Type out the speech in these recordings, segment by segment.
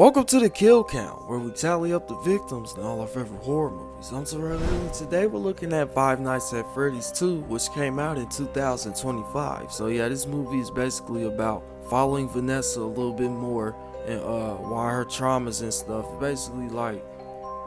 Welcome to the Kill Count, where we tally up the victims in all our favorite horror movies. I'm Freddy, and today we're looking at Five Nights at Freddy's 2, which came out in 2025. So yeah, this movie is basically about following Vanessa a little bit more and why her traumas and stuff. Basically like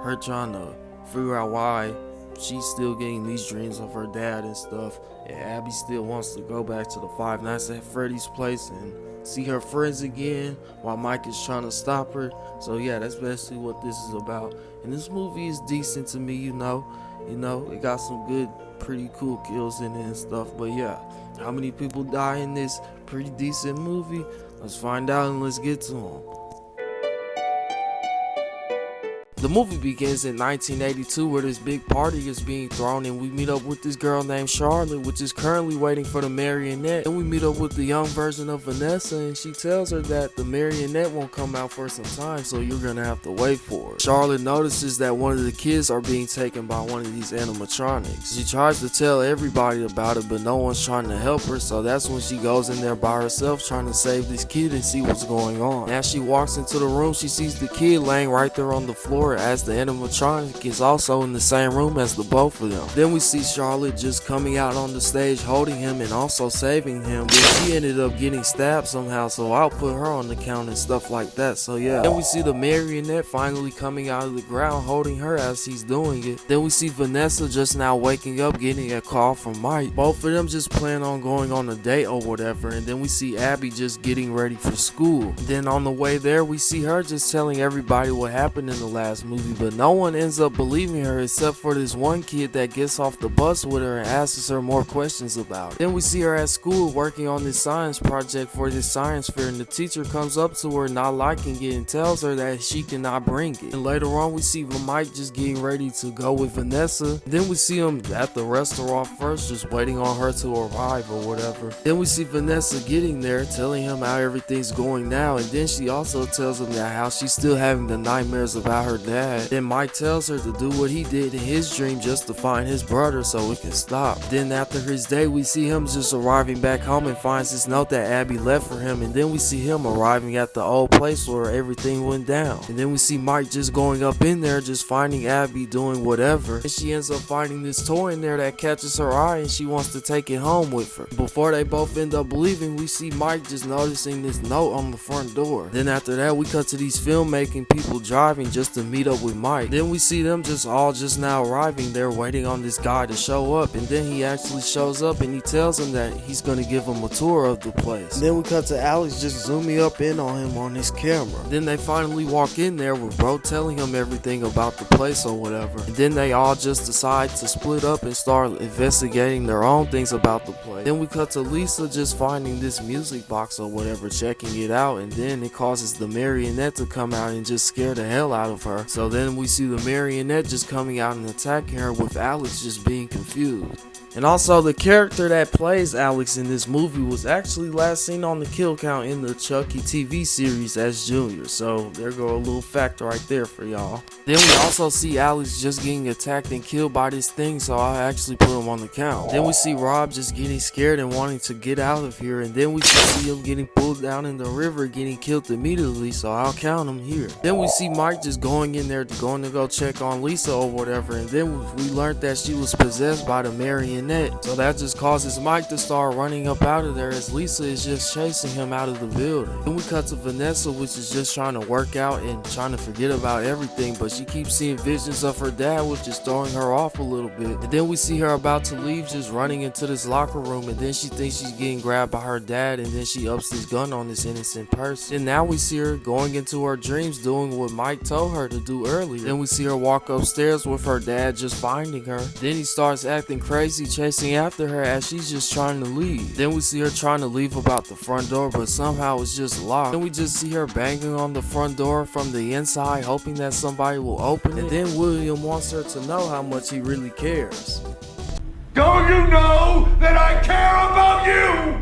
her trying to figure out why she's still getting these dreams of her dad and stuff. And Abby still wants to go back to the Five Nights at Freddy's place and see her friends again while Mike is trying to stop her. So yeah, that's basically what this is about. And this movie is decent to me, you know, it got some good, pretty cool kills in it and stuff. But yeah, how many people die in this pretty decent movie? Let's find out and let's get to them. The movie begins in 1982 where this big party is being thrown, and we meet up with this girl named Charlotte, which is currently waiting for the marionette. And we meet up with the young version of Vanessa, and she tells her that the marionette won't come out for some time, so you're gonna have to wait for it. Charlotte notices that one of the kids are being taken by one of these animatronics. She tries to tell everybody about it, but no one's trying to help her, so that's when she goes in there by herself trying to save this kid and see what's going on. As she walks into the room, she sees the kid laying right there on the floor, as the animatronic is also in the same room as the both of them. Then we see Charlotte just coming out on the stage holding him and also saving him, but she ended up getting stabbed somehow, so I'll put her on the count and stuff like that. So yeah, then we see the marionette finally coming out of the ground holding her as he's doing it. Then we see Vanessa just now waking up getting a call from Mike. Both of them just plan on going on a date or whatever, and then we see Abby just getting ready for school. Then on the way there we see her just telling everybody what happened in the last movie, but no one ends up believing her except for this one kid that gets off the bus with her and asks her more questions about it. Then we see her at school working on this science project for this science fair, and the teacher comes up to her not liking it and tells her that she cannot bring it. And later on we see Mike just getting ready to go with Vanessa. Then we see him at the restaurant first just waiting on her to arrive or whatever. Then we see Vanessa getting there telling him how everything's going now, and then she also tells him that how she's still having the nightmares about her dad. Then Mike tells her to do what he did in his dream just to find his brother so it can stop. Then after his day we see him just arriving back home and finds this note that Abby left for him, and then we see him arriving at the old place where everything went down. And then we see Mike just going up in there just finding Abby doing whatever, and she ends up finding this toy in there that catches her eye and she wants to take it home with her. Before they both end up leaving, we see Mike just noticing this note on the front door. Then after that we cut to these filmmaking people driving just to meet up with Mike. Then we see them just now arriving there waiting on this guy to show up, and then he actually shows up and he tells them that he's going to give them a tour of the place. Then we cut to Alex just zooming up in on him on his camera. Then they finally walk in there with bro telling him everything about the place or whatever, and then they all just decide to split up and start investigating their own things about the place. Then we cut to Lisa just finding this music box or whatever, checking it out, and then it causes the marionette to come out and just scare the hell out of her. So then we see the marionette just coming out and attacking her, with Alex just being confused. And also, the character that plays Alex in this movie was actually last seen on the Kill Count in the Chucky TV series as Junior. So there go a little fact right there for y'all. Then we also see Alex just getting attacked and killed by this thing, so I actually put him on the count. Then we see Rob just getting scared and wanting to get out of here, and then we see him getting pulled down in the river, getting killed immediately, so I'll count him here. Then we see Mike just going in there, going to go check on Lisa or whatever, and then we learned that she was possessed by the marionette. So that just causes Mike to start running up out of there as Lisa is just chasing him out of the building. Then we cut to Vanessa, which is just trying to work out and trying to forget about everything, but she keeps seeing visions of her dad, which is throwing her off a little bit. And then we see her about to leave, just running into this locker room, and then she thinks she's getting grabbed by her dad, and then she ups this gun on this innocent person. And now we see her going into her dreams doing what Mike told her to do earlier. Then we see her walk upstairs with her dad just finding her. Then he starts acting crazy, chasing after her as she's just trying to leave. Then we see her trying to leave about the front door, but somehow it's just locked. Then we just see her banging on the front door from the inside, hoping that somebody will open it. And then William wants her to know how much he really cares. Don't you know that I care about you?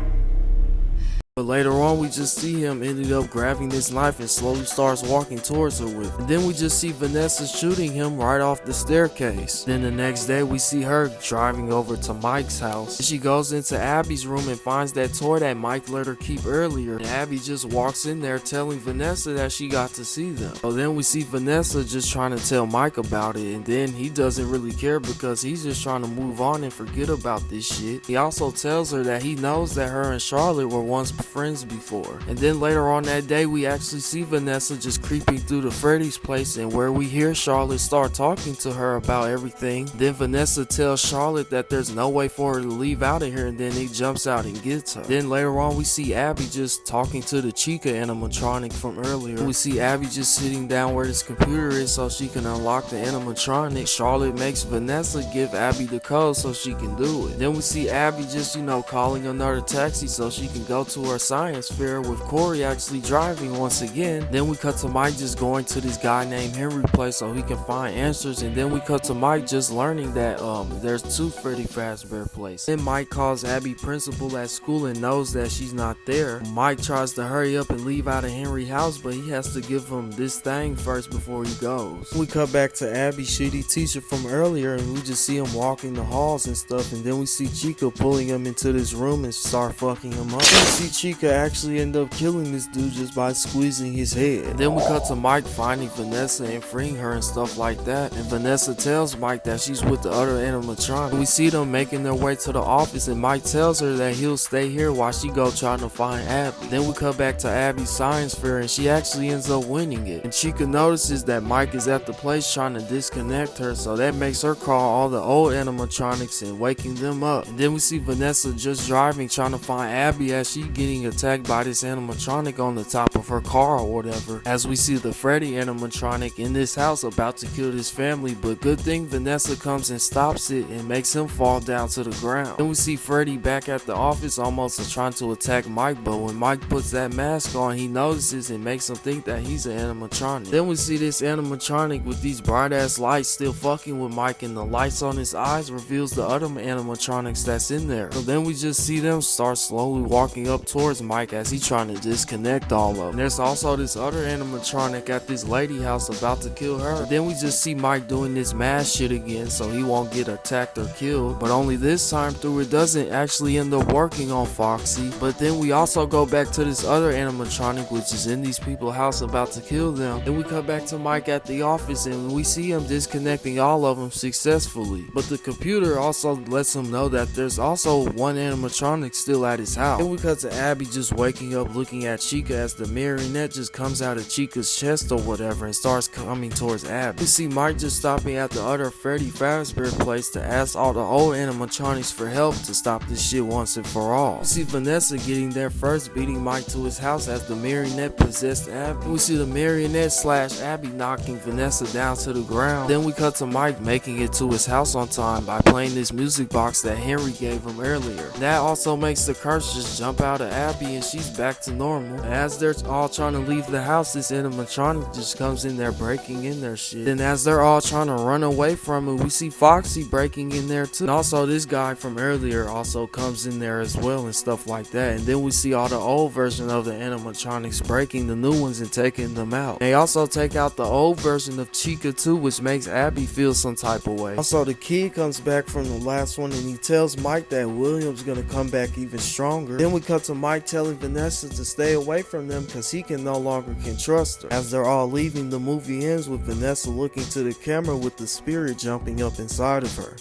But But later on, we just see him ended up grabbing this knife and slowly starts walking towards her with it. And then we just see Vanessa shooting him right off the staircase. Then the next day, we see her driving over to Mike's house. And she goes into Abby's room and finds that toy that Mike let her keep earlier. And Abby just walks in there telling Vanessa that she got to see them. So then we see Vanessa just trying to tell Mike about it, and then he doesn't really care because he's just trying to move on and forget about this shit. He also tells her that he knows that her and Charlotte were once friends before. And then later on that day, we actually see Vanessa just creeping through to Freddy's place, and where we hear Charlotte start talking to her about everything. Then Vanessa tells Charlotte that there's no way for her to leave out of here, and then he jumps out and gets her. Then later on, we see Abby just talking to the Chica animatronic from earlier. We see Abby just sitting down where this computer is so she can unlock the animatronic. Charlotte makes Vanessa give Abby the code so she can do it. Then we see Abby just, calling another taxi so she can go to her science fair with Corey actually driving once again. Then we cut to Mike just going to this guy named Henry place so he can find answers. And then we cut to Mike just learning that there's 2 Freddy Fazbear places. Then Mike calls Abby principal at school and knows that she's not there. Mike tries to hurry up and leave out of Henry's house, but he has to give him this thing first before he goes. We cut back to Abby's shitty teacher from earlier, and we just see him walking the halls and stuff. And then we see Chica pulling him into this room and start fucking him up. We see Chica actually end up killing this dude just by squeezing his head. And then we cut to Mike finding Vanessa and freeing her and stuff like that. And Vanessa tells Mike that she's with the other animatronic. We see them making their way to the office, and Mike tells her that he'll stay here while she go trying to find Abby. Then we cut back to Abby's science fair, and she actually ends up winning it. And Chica notices that Mike is at the place trying to disconnect her, so that makes her call all the old animatronics and waking them up. And then we see Vanessa just driving trying to find Abby as she getting attacked by this animatronic on the top of her car or whatever. As we see the Freddy animatronic in this house about to kill this family, but good thing Vanessa comes and stops it and makes him fall down to the ground. Then we see Freddy back at the office almost trying to attack Mike, but when Mike puts that mask on, he notices and makes him think that he's an animatronic. Then we see this animatronic with these bright ass lights still fucking with Mike, and the lights on his eyes reveals the other animatronics that's in there. So then we just see them start slowly walking up towards Mike as he's trying to disconnect all of them. And there's also this other animatronic at this lady house about to kill her. Then we just see Mike doing this mask shit again so he won't get attacked or killed, but only this time through it doesn't actually end up working on Foxy. But then we also go back to this other animatronic which is in these people's house about to kill them. Then we come back to Mike at the office and we see him disconnecting all of them successfully, but the computer also lets him know that there's also one animatronic still at his house. Then we cut to Abby just waking up looking at Chica as the marionette just comes out of Chica's chest or whatever and starts coming towards Abby. We see Mike just stopping at the other Freddy Fazbear place to ask all the old animatronics for help to stop this shit once and for all. We see Vanessa getting there first, beating Mike to his house as the marionette possessed Abby. We see the marionette slash Abby knocking Vanessa down to the ground. Then we cut to Mike making it to his house on time by playing this music box that Henry gave him earlier. That also makes the curse just jump out of Abby and she's back to normal. And as they're all trying to leave the house, this animatronic just comes in there breaking in their shit. Then as they're all trying to run away from it, we see Foxy breaking in there too. And also this guy from earlier also comes in there as well and stuff like that. And then we see all the old version of the animatronics breaking the new ones and taking them out. They also take out the old version of Chica too, which makes Abby feel some type of way. Also the kid comes back from the last one and he tells Mike that William's gonna come back even stronger. Then we cut to Mike telling Vanessa to stay away from them because he can no longer can trust her. As they're all leaving, the movie ends with Vanessa looking to the camera with the spirit jumping up inside of her.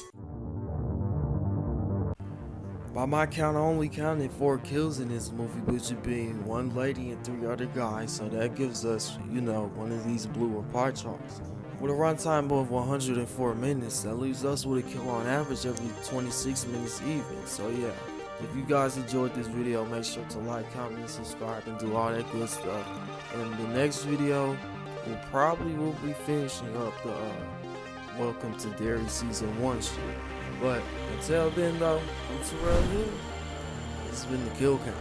By my count, I only counted 4 kills in this movie, which would be 1 lady and 3 other guys, so that gives us, one of these bluer pie charts. With a runtime of 104 minutes, that leaves us with a kill on average every 26 minutes even. So yeah, if you guys enjoyed this video, make sure to like, comment, and subscribe, and do all that good stuff. And the next video, will be finishing up the Welcome to Derry Season 1 shit. But until then though, I'm Terrell here. This has been the Kill Count.